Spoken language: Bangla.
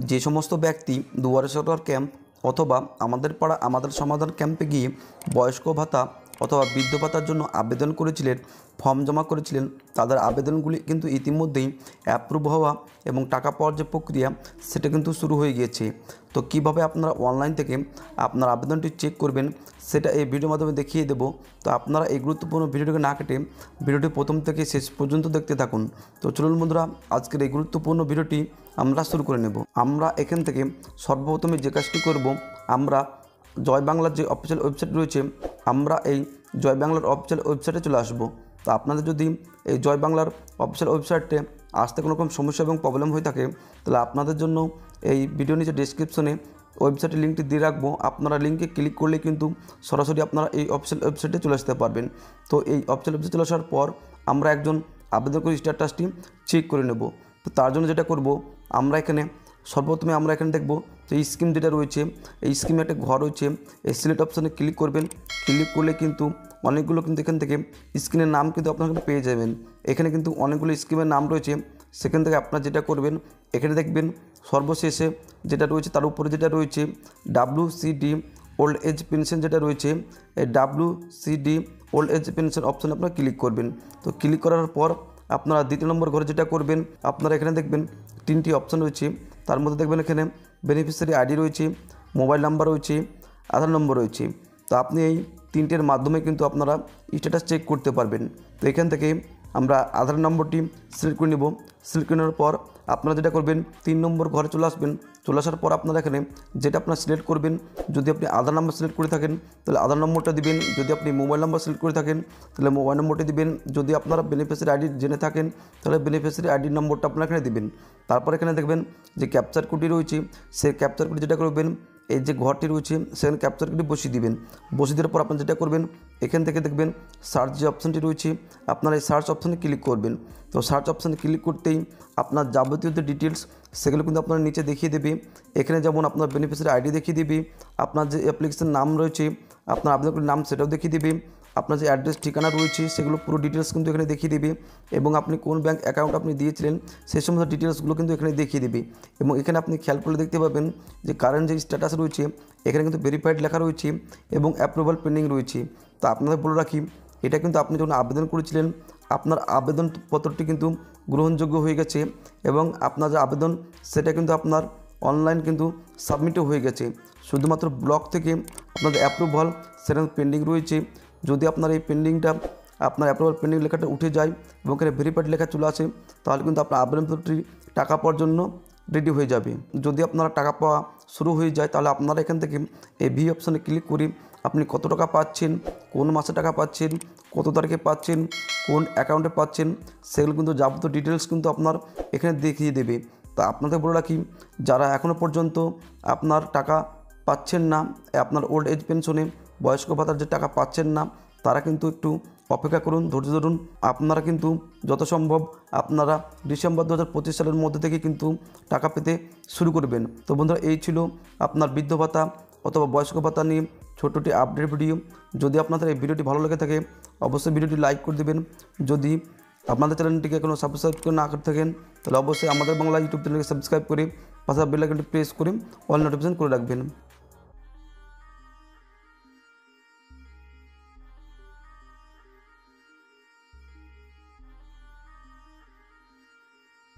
যে সমস্ত ব্যক্তি দুয়ারে সরকার ক্যাম্প অথবা আমাদের পাড়া আমাদের সমাধান ক্যাম্পে গিয়ে বয়স্ক ভাতা অথবা বৃদ্ধ ভাতার জন্য আবেদন করেছিলেন, ফর্ম জমা করেছিলেন, তাদের আবেদনগুলি কিন্তু ইতিমধ্যেই অ্যাপ্রুভ হওয়া এবং টাকা পাওয়ার যে প্রক্রিয়া সেটা কিন্তু শুরু হয়ে গিয়েছে। তো কিভাবে আপনারা অনলাইন থেকে আপনার আবেদনটি চেক করবেন সেটা এই ভিডিওর মাধ্যমে দেখিয়ে দেব। তো আপনারা এই গুরুত্বপূর্ণ ভিডিওটিকে না কেটে ভিডিওটি প্রথম থেকে শেষ পর্যন্ত দেখতে থাকুন। তো চলুন বন্ধুরা, আজকের এই গুরুত্বপূর্ণ ভিডিওটি আমরা শুরু করে নেব। আমরা এখান থেকে সর্বপ্রথমে যে কাজটি করব, আমরা জয় বাংলার যে অফিসিয়াল ওয়েবসাইট রয়েছে, আমরা এই জয় বাংলার অফিসিয়াল ওয়েবসাইটে চলে আসব। তো আপনাদের যদি এই জয় বাংলার অফিসিয়াল ওয়েবসাইটে আসতে কোনো রকম সমস্যা এবং প্রবলেম হয়ে থাকে, তাহলে আপনাদের জন্য এই ভিডিও নিচে ডেসক্রিপশনে ওয়েবসাইটের লিঙ্কটি দিয়ে রাখবো। আপনারা লিঙ্কে ক্লিক করলে কিন্তু সরাসরি আপনারা এই অফিসিয়াল ওয়েবসাইটে চলে আসতে পারবেন। তো এই অফিসিয়াল ওয়েবসাইটে চলে আসার পর আমরা একজন আবেদনকারী স্ট্যাটাসটি চেক করে নেব। তো তার জন্য যেটা করব, আমরা এখানে সর্বপ্রথমে আমরা এখানে দেখব যে এই স্কিম যেটা রয়েছে, এই স্কিমে একটা ঘর রয়েছে, এই সিলেক্ট অপশানে ক্লিক করবেন। ক্লিক করলে কিন্তু অনেকগুলো কিন্তু এখান থেকে স্কিমের নাম কিন্তু আপনারা কিন্তু পেয়ে যাবেন। এখানে কিন্তু অনেকগুলো স্কিমের নাম রয়েছে। সেখান থেকে আপনারা যেটা করবেন, এখানে দেখবেন সর্বশেষে যেটা রয়েছে তার উপরে যেটা রয়েছে WCD ওল্ড এজ পেনশন যেটা রয়েছে, এই WCD ওল্ড এজ পেনশন অপশানে আপনারা ক্লিক করবেন। তো ক্লিক করার পর আপনারা দ্বিতীয় নম্বর ঘরে যেটা করবেন, আপনারা এখানে দেখবেন 3টি অপশান রয়েছে। তার মধ্যে দেখবেন এখানে বেনিফিশিয়ারি আইডি রয়েছে, মোবাইল নাম্বার রয়েছে, আধার নম্বর রয়েছে। তো আপনি এই 3টের মাধ্যমে কিন্তু আপনারা স্ট্যাটাস চেক করতে পারবেন। তো এখান থেকে আমরা আধার নম্বরটি সিলেক্ট করে নেব। সিলেক্ট করে নেওয়ার পর আপনারা যেটা করবেন, 3 নম্বর ঘরে চলে আসবেন। চলে আসার পর আপনারা এখানে যেটা আপনারা সিলেক্ট করবেন, যদি আপনি আধার নাম্বার সিলেক্ট করে থাকেন তাহলে আধার নম্বরটা দিবেন, যদি আপনি মোবাইল নাম্বার সিলেক্ট করে থাকেন তাহলে মোবাইল নম্বরটি দিবেন, যদি আপনারা বেনিফিশিয়ারি আইডি জেনে থাকেন তাহলে বেনিফিশিয়ারি আইডির নম্বরটা আপনারা এখানে দিবেন। তারপর এখানে দেখবেন যে ক্যাপচার কোডটি রয়েছে, সেই ক্যাপচার কোড যেটা করবেন, এই যে ঘরটি রয়েছে সেখানে ক্যাপচার কোডটি বসিয়ে দিবেন। বসিয়ে দেওয়ার পর আপনারা যেটা করবেন, এখান থেকে দেখবেন সার্চ যে অপশানটি রয়েছে, আপনারা এই সার্চ অপশানে ক্লিক করবেন। তো সার্চ অপশানে ক্লিক করতেই আপনার যাবতীয় যে ডিটেলস সেগুলো কিন্তু আপনার নিচে দেখিয়ে দেবে। এখানে যেমন আপনার বেনিফিশিয়ারি আইডি দেখিয়ে দেবে, আপনার যে অ্যাপ্লিকেশন নাম রয়েছে, আপনার আবেদনকারীর নাম সেটাও দেখিয়ে দেবে, আপনার যে অ্যাড্রেস ঠিকানা রয়েছে সেগুলো পুরো ডিটেলস কিন্তু এখানে দেখিয়ে দেবে, এবং আপনি কোন ব্যাঙ্ক অ্যাকাউন্ট আপনি দিয়েছিলেন সেই সমস্ত ডিটেলসগুলো কিন্তু এখানে দেখিয়ে দেবে। এবং এখানে আপনি খেয়াল করলে দেখতে পাবেন যে কারেন্ট যে স্ট্যাটাস রয়েছে এখানে কিন্তু ভেরিফাইড লেখা রয়েছে এবং অ্যাপ্রুভাল পেন্ডিং রয়েছে। তো আপনাদের বলে রাখি, এটা কিন্তু আপনি যখন আবেদন করেছিলেন আপনার আবেদনপত্রটি কিন্তু গ্রহণযোগ্য হয়ে গেছে, এবং আপনার যে আবেদন সেটা কিন্তু আপনার অনলাইন কিন্তু সাবমিটও হয়ে গেছে। শুধুমাত্র ব্লক থেকে আপনাদের অ্যাপ্রুভাল সেটা পেন্ডিং রয়েছে। যদি আপনার এই পেন্ডিংটা আপনার অ্যাপ্রুভাল পেন্ডিং লেখাটা উঠে যায় এবং এখানে ভেরিফাইড লেখা চলে আসে, তাহলে কিন্তু আপনার আবেদনপত্রটি টাকা পাওয়ার জন্য রেডি হয়ে যাবে। যদি আপনারা টাকা পাওয়া শুরু হয়ে যায় তাহলে আপনারা এখান থেকে এই ভি অপশানে ক্লিক করে আপনি কত টাকা পাচ্ছেন, কোন মাসে টাকা পাচ্ছেন, কত তারিখে পাচ্ছেন, কোন অ্যাকাউন্টে পাচ্ছেন, সেগুলো কিন্তু যাবতীয় ডিটেলস কিন্তু আপনার এখানে দেখিয়ে দেবে। তা আপনাদের বলে রাখি, যারা এখনও পর্যন্ত আপনার টাকা পাচ্ছেন না, আপনার ওল্ড এজ পেনশনে বয়স্ক ভাতার যে টাকা পাচ্ছেন না, তারা কিন্তু একটু অপেক্ষা করুন, ধৈর্য ধরুন। আপনারা কিন্তু যত সম্ভব আপনারা ডিসেম্বর 2025 সালের মধ্যে থেকে কিন্তু টাকা পেতে শুরু করবেন। তো বন্ধুরা, এই ছিল আপনার বৃদ্ধ ভাতা অথবা বয়স্ক ভাতা নিয়ে ছোট্টটি আপডেট ভিডিও। যদি আপনাদের এই ভিডিওটি ভালো লেগে থাকে অবশ্যই ভিডিওটি লাইক করে দেবেন। যদি আপনাদের চ্যানেলটিকে এখনও সাবস্ক্রাইব করে না করে থাকেন তাহলে অবশ্যই আমাদের বাংলা ইউটিউব চ্যানেলকে সাবস্ক্রাইব করে পাশে বেল আইকনটি প্রেস করে অল নোটিফিকেশন করে রাখবেন।